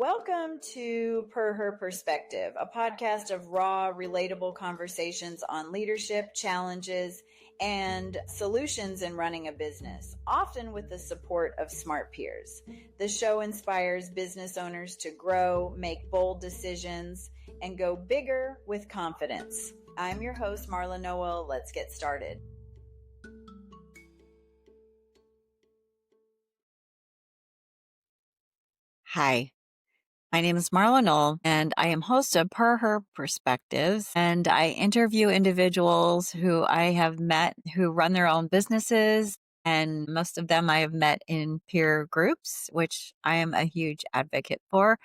Welcome to Per Her Perspective, a podcast of raw, relatable conversations on leadership, challenges, and solutions in running a business, often with the support of smart peers. The show inspires business owners to grow, make bold decisions, and go bigger with confidence. I'm your host, Marla Noel. Let's get started. Hi, my name is Marla Noel, and I am host of Per Her Perspectives, and I interview individuals who I have met who run their own businesses, and most of them I have met in peer groups, which I am a huge advocate for.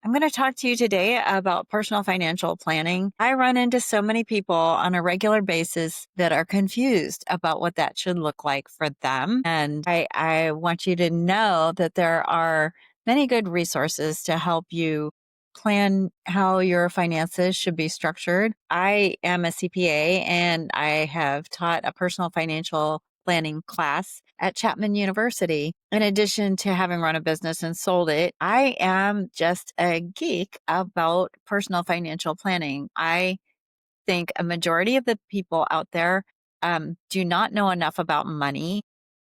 I'm going to talk to you today about personal financial planning. I run into so many people on a regular basis that are confused about what that should look like for them. And I want you to know that there are many good resources to help you plan how your finances should be structured. I am a CPA and I have taught a personal financial planning class at Chapman University. In addition to having run a business and sold it, I am just a geek about personal financial planning. I think a majority of the people out there do not know enough about money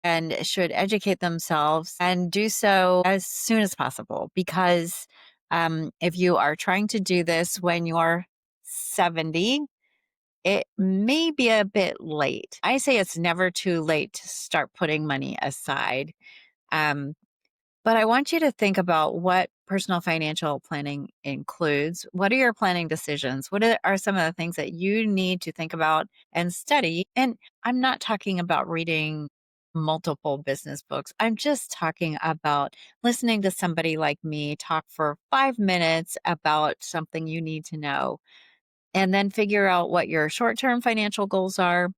and should educate themselves and do so as soon as possible. Because if you are trying to do this when you're 70, it may be a bit late. I say it's never too late to start putting money aside. Um, but I want you to think about what personal financial planning includes. What are your planning decisions? What are some of the things that you need to think about and study? And I'm not talking about reading multiple business books. I'm just talking about listening to somebody like me talk for 5 minutes about something you need to know, and then figure out what your short-term financial goals are.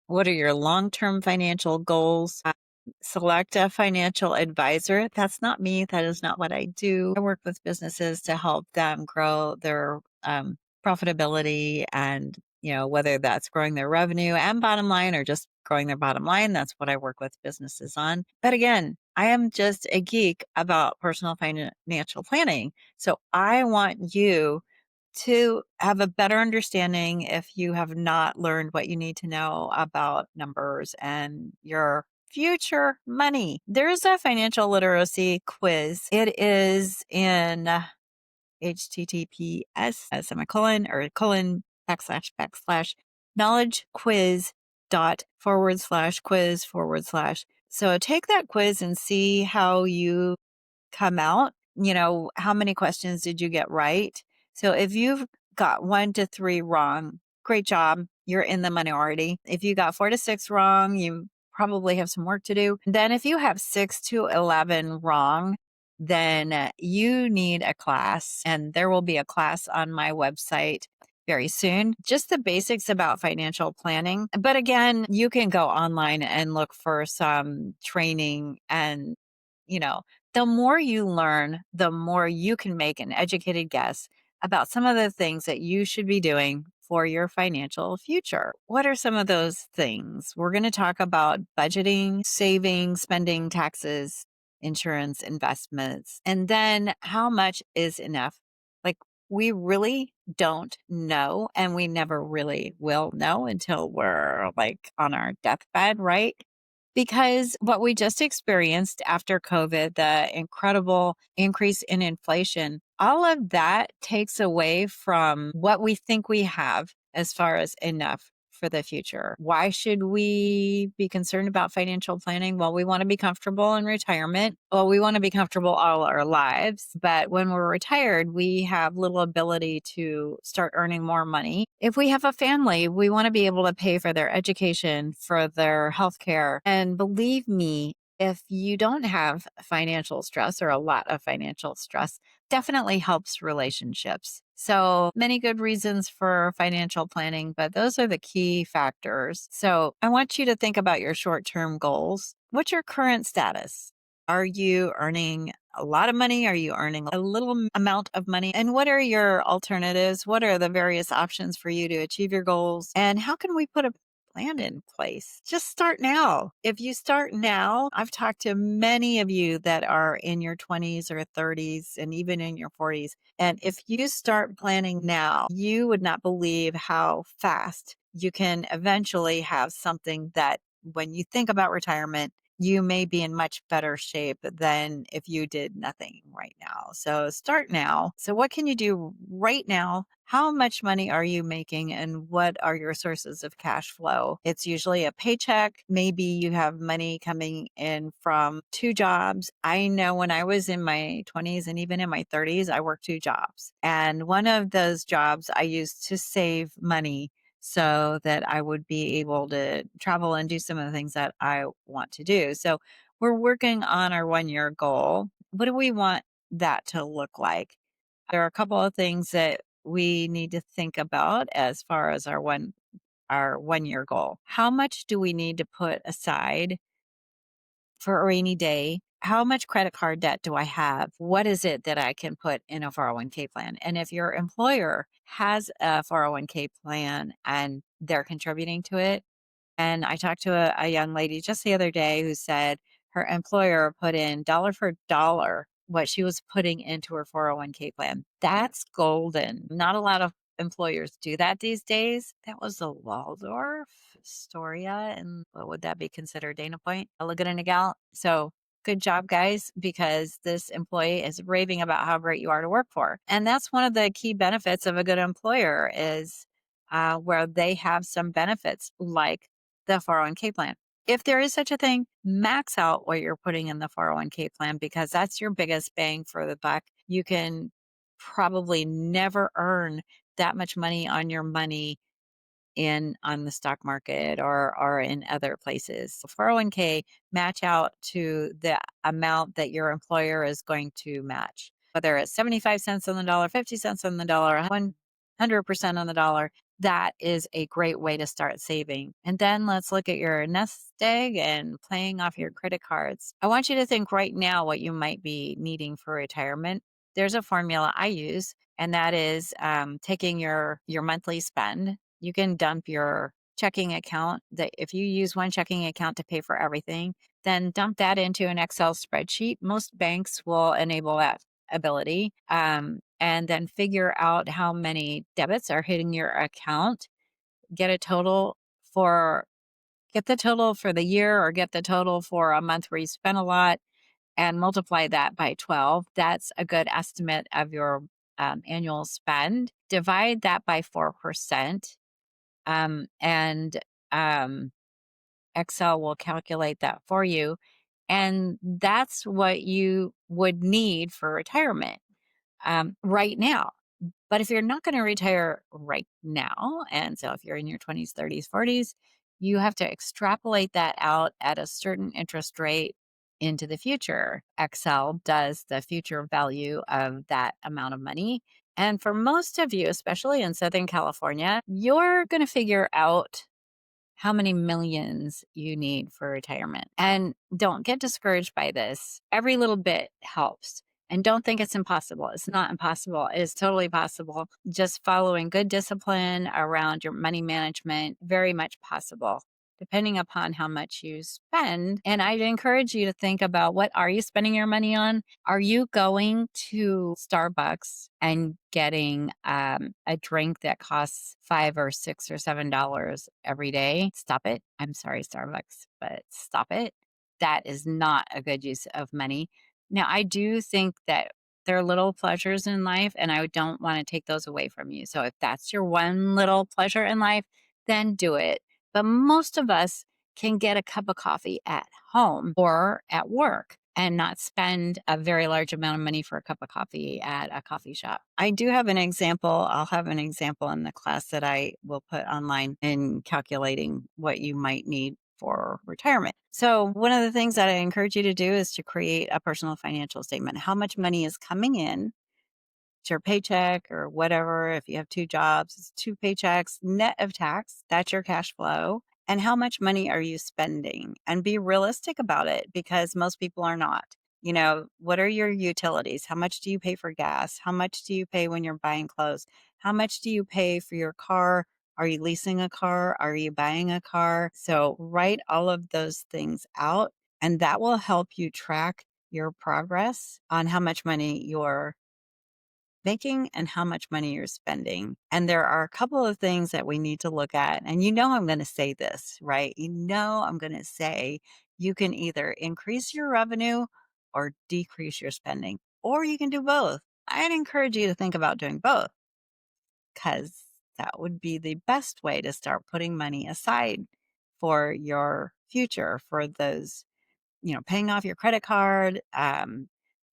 What are your long-term financial goals? Select a financial advisor. That's not me. That is not what I do. I work with businesses to help them grow their profitability, and, whether that's growing their revenue and bottom line or just growing their bottom line, that's what I work with businesses on. But again, I am just a geek about personal financial planning. So I want you to have a better understanding, if you have not learned what you need to know about numbers and your future money. There's a financial literacy quiz. It is in HTTPS semicolon or colon / knowledge quiz dot / quiz / So take that quiz and see how you come out. How many questions did you get right? So if you've got 1 to 3 wrong, great job. You're in the minority. If you got 4 to 6 wrong, you probably have some work to do. Then if you have 6 to 11 wrong, then you need a class, and there will be a class on my website very soon. Just the basics about financial planning. But again, you can go online and look for some training, and, the more you learn, the more you can make an educated guess about some of the things that you should be doing for your financial future. What are some of those things? We're going to talk about budgeting, saving, spending, taxes, insurance, investments, and then how much is enough. Like, we really don't know, and we never really will know until we're like on our deathbed, right? Because what we just experienced after COVID, the incredible increase in inflation, all of that takes away from what we think we have as far as enough for the future. Why should we be concerned about financial planning? Well, we want to be comfortable in retirement. Well, we want to be comfortable all our lives. But when we're retired, we have little ability to start earning more money. If we have a family, we want to be able to pay for their education, for their health care. And believe me, if you don't have financial stress or a lot of financial stress, definitely helps relationships. So many good reasons for financial planning, but those are the key factors. So I want you to think about your short-term goals. What's your current status? Are you earning a lot of money? Are you earning a little amount of money? And what are your alternatives? What are the various options for you to achieve your goals? And how can we put a plan in place. Just start now. If you start now, I've talked to many of you that are in your 20s or 30s and even in your 40s. And if you start planning now, you would not believe how fast you can eventually have something that when you think about retirement, you may be in much better shape than if you did nothing right now. So start now. So what can you do right now? How much money are you making and what are your sources of cash flow? It's usually a paycheck. Maybe you have money coming in from two jobs. I know when I was in my 20s and even in my 30s, I worked two jobs. And one of those jobs I used to save money so that I would be able to travel and do some of the things that I want to do. So we're working on our 1 year goal. What do we want that to look like? There are a couple of things that we need to think about as far as our 1 year goal. How much do we need to put aside for a rainy day? How much credit card debt do I have? What is it that I can put in a 401k plan? And if your employer has a 401k plan and they're contributing to it, and I talked to a young lady just the other day who said her employer put in dollar for dollar what she was putting into her 401k plan. That's golden. Not a lot of employers do that these days. That was a Waldorf, Astoria, and what would that be considered? Dana Point, a Laguna Niguel. So good job, guys, because this employee is raving about how great you are to work for. And that's one of the key benefits of a good employer is where they have some benefits like the 401k plan. If there is such a thing, max out what you're putting in the 401k plan because that's your biggest bang for the buck. You can probably never earn that much money on your money on the stock market or in other places. So 401k match out to the amount that your employer is going to match. Whether it's 75 cents on the dollar, 50 cents on the dollar, 100% on the dollar, that is a great way to start saving. And then let's look at your nest egg and paying off your credit cards. I want you to think right now what you might be needing for retirement. There's a formula I use, and that is taking your monthly spend. You can dump your checking account. That if you use one checking account to pay for everything, then dump that into an Excel spreadsheet. Most banks will enable that ability. And then figure out how many debits are hitting your account. Get a total for Get the total for the year or get the total for a month where you spent a lot and multiply that by 12. That's a good estimate of your annual spend. Divide that by 4%. And Excel will calculate that for you. And that's what you would need for retirement right now. But if you're not going to retire right now, and so if you're in your 20s, 30s, 40s, you have to extrapolate that out at a certain interest rate into the future. Excel does the future value of that amount of money. And for most of you, especially in Southern California, you're going to figure out how many millions you need for retirement. And don't get discouraged by this. Every little bit helps. And don't think it's impossible. It's not impossible. It is totally possible. Just following good discipline around your money management, very much possible, depending upon how much you spend. And I'd encourage you to think about what are you spending your money on? Are you going to Starbucks and getting a drink that costs $5 or $6 or $7 every day? Stop it. I'm sorry, Starbucks, but stop it. That is not a good use of money. Now, I do think that there are little pleasures in life, and I don't want to take those away from you. So if that's your one little pleasure in life, then do it. But most of us can get a cup of coffee at home or at work and not spend a very large amount of money for a cup of coffee at a coffee shop. I do have an example. I'll have an example in the class that I will put online in calculating what you might need for retirement. So one of the things that I encourage you to do is to create a personal financial statement. How much money is coming in? It's your paycheck or whatever. If you have two jobs, it's two paychecks, net of tax. That's your cash flow. And how much money are you spending? And be realistic about it because most people are not. What are your utilities? How much do you pay for gas? How much do you pay when you're buying clothes? How much do you pay for your car Are you leasing a car? Are you buying a car? So write all of those things out, and that will help you track your progress on how much money you're making and how much money you're spending. And there are a couple of things that we need to look at. And I'm going to say this, right? I'm going to say you can either increase your revenue or decrease your spending, or you can do both. I'd encourage you to think about doing both, because that would be the best way to start putting money aside for your future, for those, paying off your credit card,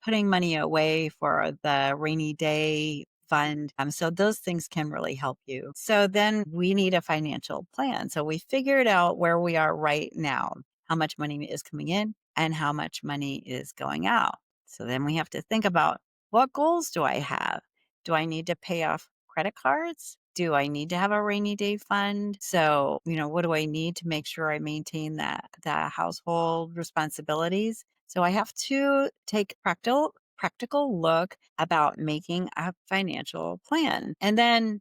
putting money away for the rainy day fund. So those things can really help you. So then we need a financial plan. So we figured out where we are right now, how much money is coming in and how much money is going out. So then we have to think about, what goals do I have? Do I need to pay off credit cards? Do I need to have a rainy day fund? So, what do I need to make sure I maintain that household responsibilities? So I have to take practical look about making a financial plan. And then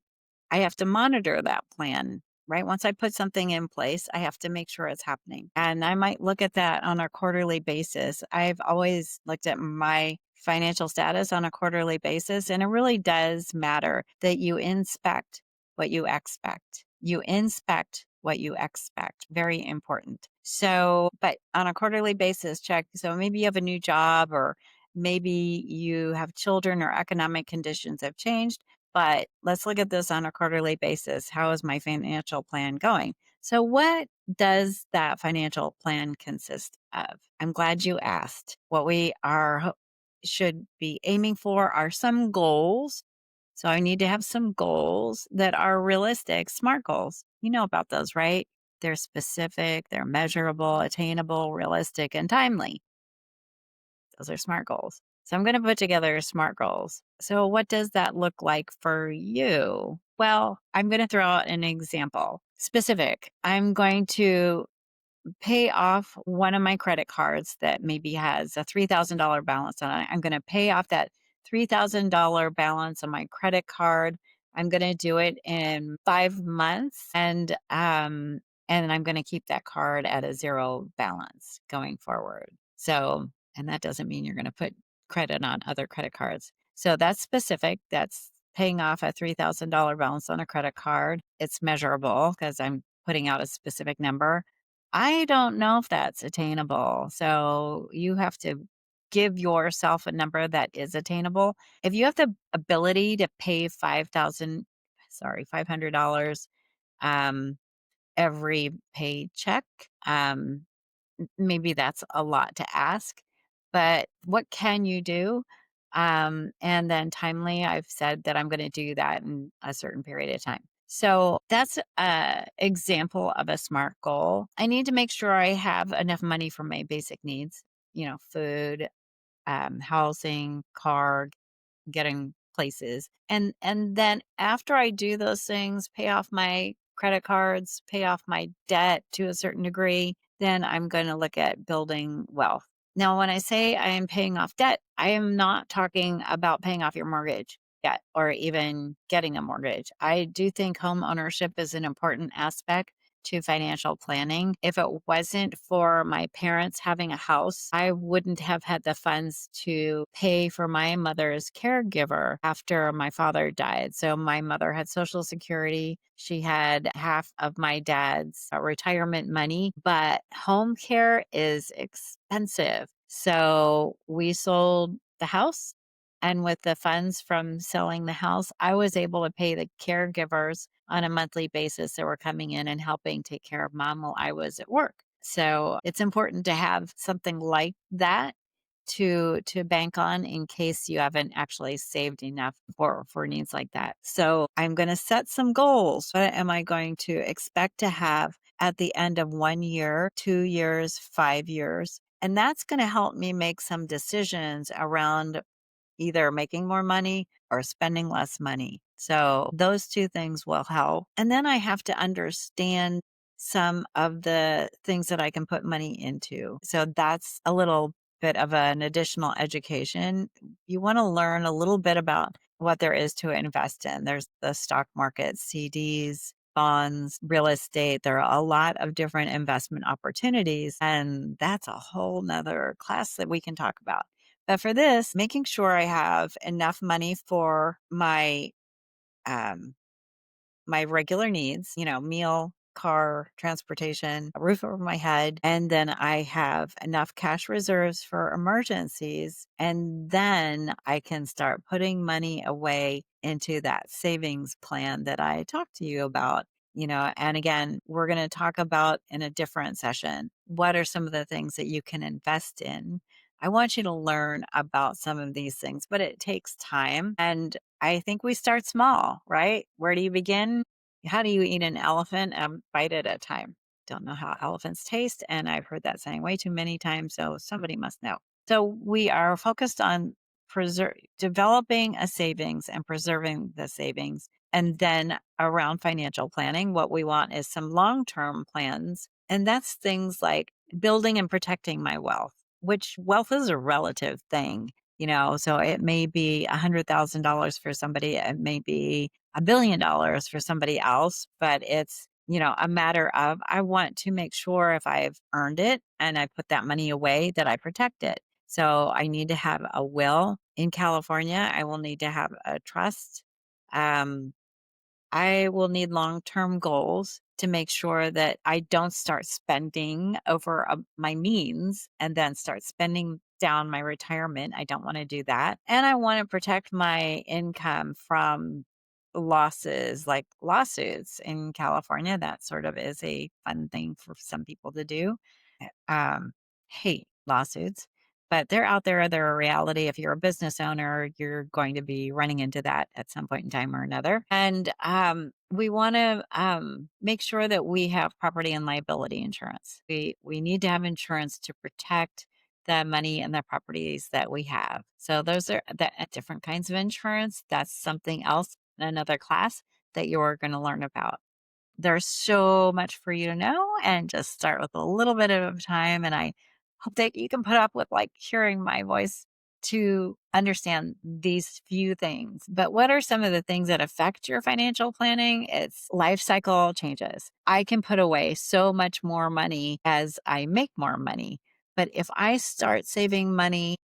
I have to monitor that plan, right? Once I put something in place, I have to make sure it's happening. And I might look at that on a quarterly basis. I've always looked at my financial status on a quarterly basis, and it really does matter that you inspect what you expect. You inspect what you expect. Very important. So, but on a quarterly basis, check. So maybe you have a new job, or maybe you have children, or economic conditions have changed. But let's look at this on a quarterly basis. How is my financial plan going? So, what does that financial plan consist of? I'm glad you asked. What we should be aiming for are some goals. So, I need to have some goals that are realistic, SMART goals. You know about those, right? They're specific, they're measurable, attainable, realistic, and timely. Those are SMART goals. So I'm going to put together SMART goals. So what does that look like for you? Well, I'm going to throw out an example. Specific. I'm going to pay off one of my credit cards that maybe has a $3,000 balance on it. I'm going to pay off that $3,000 balance on my credit card. I'm going to do it in 5 months, and I'm going to keep that card at a zero balance going forward. So, and that doesn't mean you're going to put credit on other credit cards. So that's specific. That's paying off a $3,000 balance on a credit card. It's measurable because I'm putting out a specific number. I don't know if that's attainable. So you have to give yourself a number that is attainable. If you have the ability to pay $500 um, every paycheck, maybe that's a lot to ask, but what can you do? And then timely, I've said that I'm going to do that in a certain period of time. So that's a example of a SMART goal. I need to make sure I have enough money for my basic needs, food, housing, car, getting places. And then after I do those things, pay off my credit cards, pay off my debt to a certain degree, then I'm going to look at building wealth. Now, when I say I am paying off debt, I am not talking about paying off your mortgage yet, or even getting a mortgage. I do think home ownership is an important aspect to financial planning. If it wasn't for my parents having a house, I wouldn't have had the funds to pay for my mother's caregiver after my father died. So my mother had Social Security. She had half of my dad's retirement money, but home care is expensive. So we sold the house. And with the funds from selling the house, I was able to pay the caregivers on a monthly basis that were coming in and helping take care of mom while I was at work. So it's important to have something like that to bank on in case you haven't actually saved enough for needs like that. So I'm going to set some goals. What am I going to expect to have at the end of 1 year, 2 years, 5 years? And that's going to help me make some decisions around either making more money or spending less money. So those two things will help. And then I have to understand some of the things that I can put money into. So that's a little bit of an additional education. You want to learn a little bit about what there is to invest in. There's the stock market, CDs, bonds, real estate. There are a lot of different investment opportunities. And that's a whole nother class that we can talk about. But for this, making sure I have enough money for um, my regular needs, meal, car, transportation, a roof over my head. And then I have enough cash reserves for emergencies. And then I can start putting money away into that savings plan that I talked to you about. And again, we're going to talk about in a different session, what are some of the things that you can invest in? I want you to learn about some of these things, but it takes time. And I think we start small, right? Where do you begin? How do you eat an elephant? A bite at a time. Don't know how elephants taste. And I've heard that saying way too many times. So somebody must know. So we are focused on developing a savings and preserving the savings. And then around financial planning, what we want is some long term plans. And that's things like building and protecting my wealth, which wealth is a relative thing. So it may be $100,000 for somebody, it may be $1 billion for somebody else, but it's, a matter of I want to make sure if I've earned it and I put that money away that I protect it. So I need to have a will in California. I will need to have a trust. Um, I will need long-term goals to make sure that I don't start spending over my means and then start spending down my retirement. I don't want to do that. And I want to protect my income from losses like lawsuits in California. That sort of is a fun thing for some people to do. Um, hate lawsuits, but they're out there. They're a reality. If you're a business owner, you're going to be running into that at some point in time or another. And we want to make sure that we have property and liability insurance. We need to have insurance to protect the money and the properties that we have. So those are different kinds of insurance. That's something else in another class that you're going to learn about. There's so much for you to know, and just start with a little bit at a time. And I hope that you can put up with hearing my voice to understand these few things. But what are some of the things that affect your financial planning? It's life cycle changes. I can put away so much more money as I make more money. But if I start saving money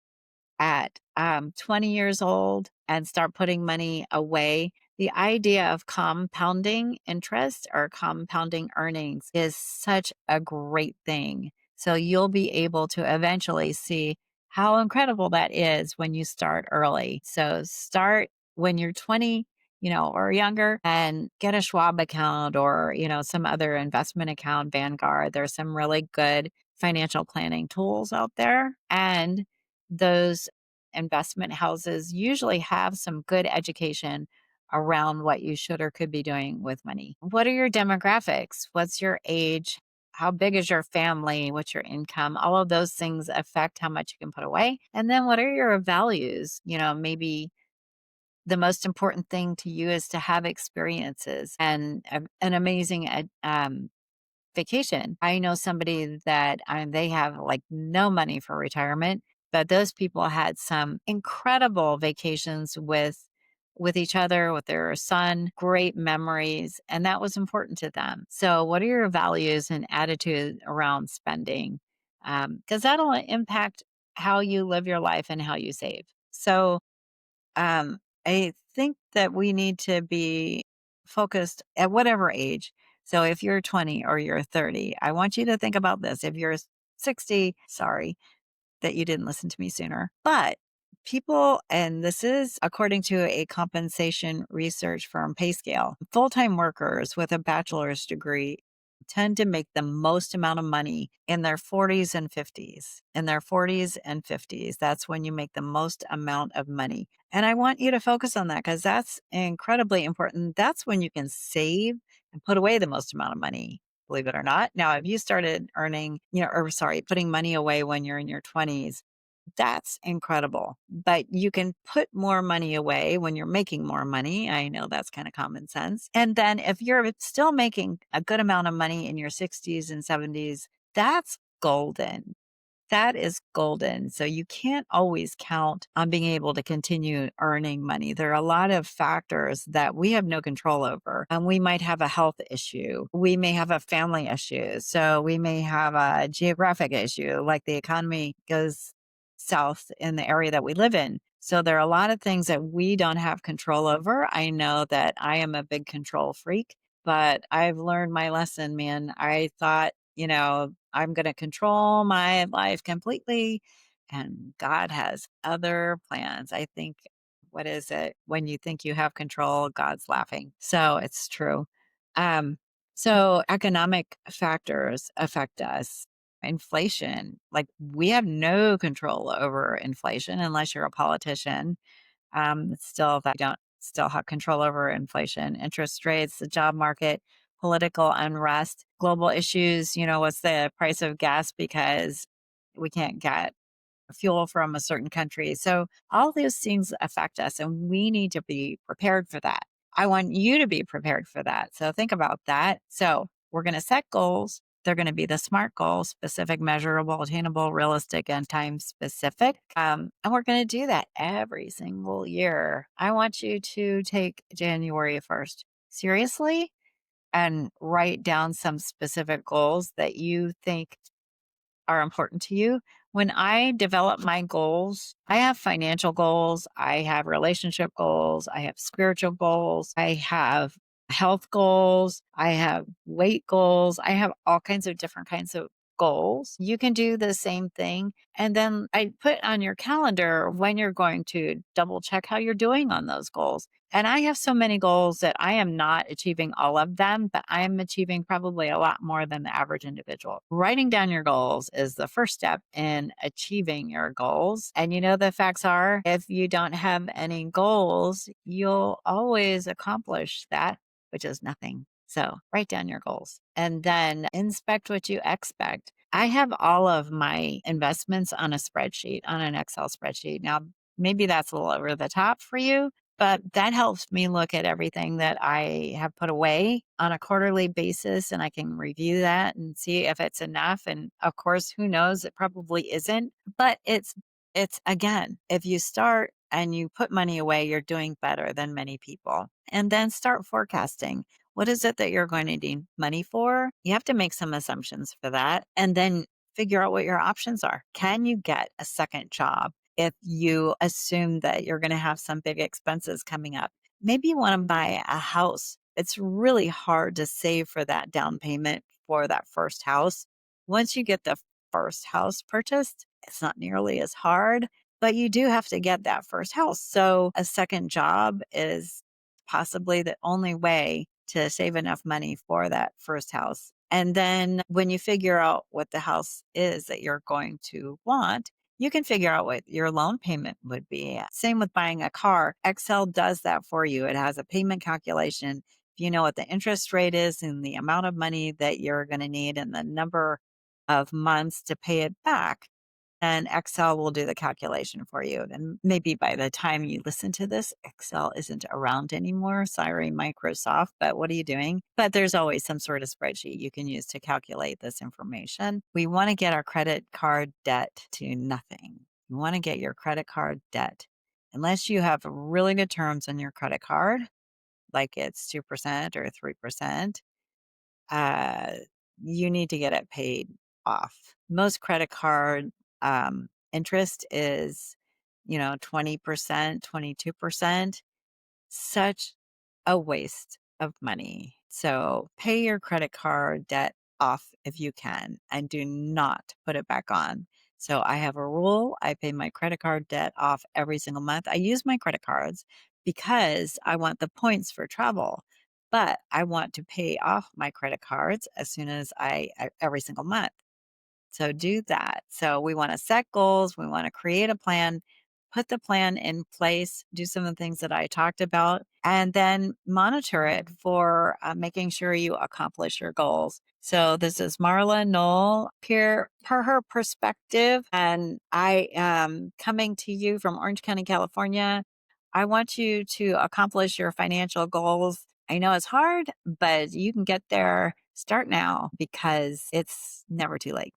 at 20 years old and start putting money away, the idea of compounding interest or compounding earnings is such a great thing. So you'll be able to eventually see how incredible that is when you start early. So start when you're 20, or younger, and get a Schwab account or, some other investment account, Vanguard. There's some really good financial planning tools out there. And those investment houses usually have some good education around what you should or could be doing with money. What are your demographics? What's your age? How big is your family? What's your income? All of those things affect how much you can put away. And then what are your values? Maybe the most important thing to you is to have experiences and an amazing vacation. I know somebody that they have no money for retirement, but those people had some incredible vacations with each other, with their son, great memories, and that was important to them. So what are your values and attitude around spending? Because that'll impact how you live your life and how you save. So I think that we need to be focused at whatever age. So if you're 20 or you're 30, I want you to think about this. If you're 60, sorry that you didn't listen to me sooner. But people, and this is according to a compensation research firm, PayScale, full-time workers with a bachelor's degree tend to make the most amount of money in their 40s and 50s. In their 40s and 50s, that's when you make the most amount of money. And I want you to focus on that because that's incredibly important. That's when you can save and put away the most amount of money, believe it or not. Now, if you started earning, putting money away when you're in your 20s, that's incredible. But you can put more money away when you're making more money. I know that's kind of common sense. And then if you're still making a good amount of money in your 60s and 70s, that's golden. That is golden. So you can't always count on being able to continue earning money. There are a lot of factors that we have no control over. And we might have a health issue. We may have a family issue. So we may have a geographic issue, like the economy goes south in the area that we live in. So there are a lot of things that we don't have control over. I know that I am a big control freak, but I've learned my lesson, man. I thought, I'm going to control my life completely. And God has other plans. I think, what is it? When you think you have control, God's laughing. So it's true. Um, so economic factors affect us. Inflation, like we have no control over inflation unless you're a politician. Still, that don't still have control over inflation, interest rates, the job market, political unrest, global issues. What's the price of gas because we can't get fuel from a certain country. So all those things affect us and we need to be prepared for that. I want you to be prepared for that. So think about that. So we're going to set goals. They're going to be the SMART goals: specific, measurable, attainable, realistic, and time specific. And we're going to do that every single year. I want you to take January 1st seriously and write down some specific goals that you think are important to you. When I develop my goals, I have financial goals, I have relationship goals, I have spiritual goals, I have health goals, I have weight goals, I have all kinds of different kinds of goals. You can do the same thing. And then I put on your calendar when you're going to double check how you're doing on those goals. And I have so many goals that I am not achieving all of them, but I am achieving probably a lot more than the average individual. Writing down your goals is the first step in achieving your goals. And the facts are, if you don't have any goals, you'll always accomplish that, which is nothing. So write down your goals and then inspect what you expect. I have all of my investments on a spreadsheet, on an Excel spreadsheet. Now, maybe that's a little over the top for you, but that helps me look at everything that I have put away on a quarterly basis, and I can review that and see if it's enough. And of course, who knows? It probably isn't, but it's again, if you start and you put money away, you're doing better than many people. And then start forecasting. What is it that you're going to need money for? You have to make some assumptions for that and then figure out what your options are. Can you get a second job if you assume that you're going to have some big expenses coming up? Maybe you want to buy a house. It's really hard to save for that down payment for that first house. Once you get the first house purchased, it's not nearly as hard, but you do have to get that first house. So a second job is possibly the only way to save enough money for that first house. And then when you figure out what the house is that you're going to want, you can figure out what your loan payment would be. Same with buying a car. Excel does that for you. It has a payment calculation. If you know what the interest rate is and the amount of money that you're going to need and the number of months to pay it back, and Excel will do the calculation for you. And maybe by the time you listen to this, Excel isn't around anymore. Sorry, Microsoft, but what are you doing? But there's always some sort of spreadsheet you can use to calculate this information. We want to get our credit card debt to nothing. You want to get your credit card debt, unless you have really good terms on your credit card, like it's 2% or 3%. uh, you need to get it paid off. Most credit card interest is, 20%, 22%. Such a waste of money. So pay your credit card debt off if you can and do not put it back on. So I have a rule. I pay my credit card debt off every single month. I use my credit cards because I want the points for travel, but I want to pay off my credit cards as soon as every single month. So do that. So we want to set goals. We want to create a plan, put the plan in place, do some of the things that I talked about, and then monitor it for making sure you accomplish your goals. So this is Marla Noel, per her perspective, and I am coming to you from Orange County, California. I want you to accomplish your financial goals. I know it's hard, but you can get there. Start now because it's never too late.